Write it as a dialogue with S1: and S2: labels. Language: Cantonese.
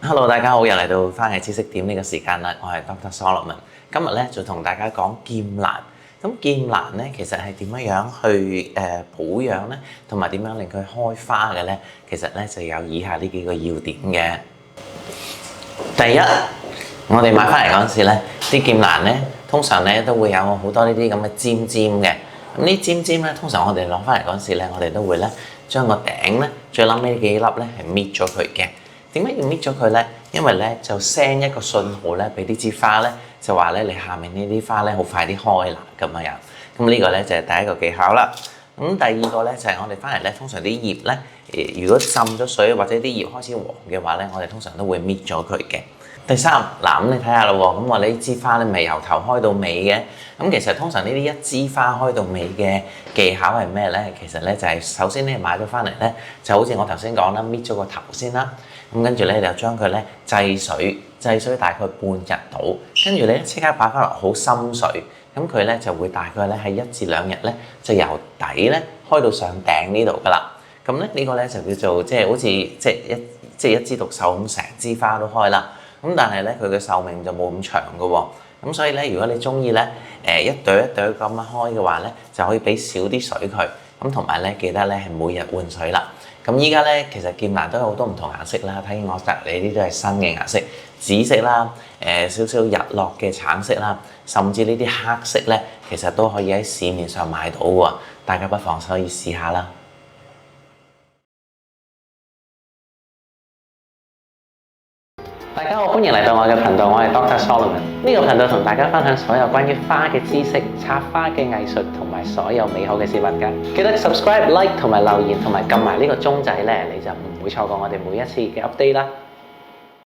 S1: Hello，大家好，又嚟到花藝知識點呢個時間啦，我係 Dr. Solomon。今日咧就同大家講劍蘭。咁劍蘭咧其實係點樣去保養咧，同埋點樣令佢開花嘅咧？其實咧就有以下呢幾個要點嘅。第一，我哋買翻嚟嗰陣時咧，啲劍蘭咧通常咧都會有好多呢啲咁嘅尖尖嘅。咁呢尖尖咧，通常我哋攞翻嚟嗰陣時咧，我哋都會咧將個頂咧最撚尾幾粒咧係搣咗佢嘅。點解要搣咗佢咧？因為咧就 send 一個信號咧俾啲枝花咧，就話咧你下面呢啲花咧好快啲開啦咁樣。咁呢個咧就係第一個技巧啦。咁第二個咧就係我哋翻嚟咧，通常啲葉咧如果浸咗水或者啲葉開始黃嘅話咧，我哋通常都會搣咗佢嘅。第三，嗱咁你睇下咯喎，咁我哋呢支花咧咪由頭開到尾嘅。咁其實通常呢啲一支花開到尾嘅技巧係咩咧？其實咧就係首先你買咗翻嚟咧，就好似我頭先講啦，搣咗個頭先啦。咁跟住咧就將佢咧制水大概半日到，跟住咧即刻擺翻落好深水，咁佢咧就會大概咧喺1至2日咧就由底咧開到上頂呢度噶啦。咁咧呢個咧就叫做即係好似一枝獨秀咁，成枝花都開啦。咁但係咧佢嘅壽命就冇咁長嘅喎。咁所以咧如果你中意咧一朵一朵咁樣開嘅話咧，就可以俾少啲水佢。咁同埋咧記得咧係每日換水啦。咁依家咧其實劍蘭都有好多唔同顏色啦，睇見我隔離呢啲都係新嘅顏色，紫色啦，少少日落嘅橙色啦，甚至呢啲黑色咧，其實都可以喺市面上買到喎，大家不妨可以試下啦。大家好，歡迎嚟到我嘅頻道，我係 Dr. Solomon。呢個頻道同大家分享所有關於花嘅知識、插花嘅藝術同埋所有美好嘅事物㗎。記得 subscribe、like 同埋留言同埋撳埋呢個鐘仔咧，你就唔會錯過我哋每一次嘅 update啦。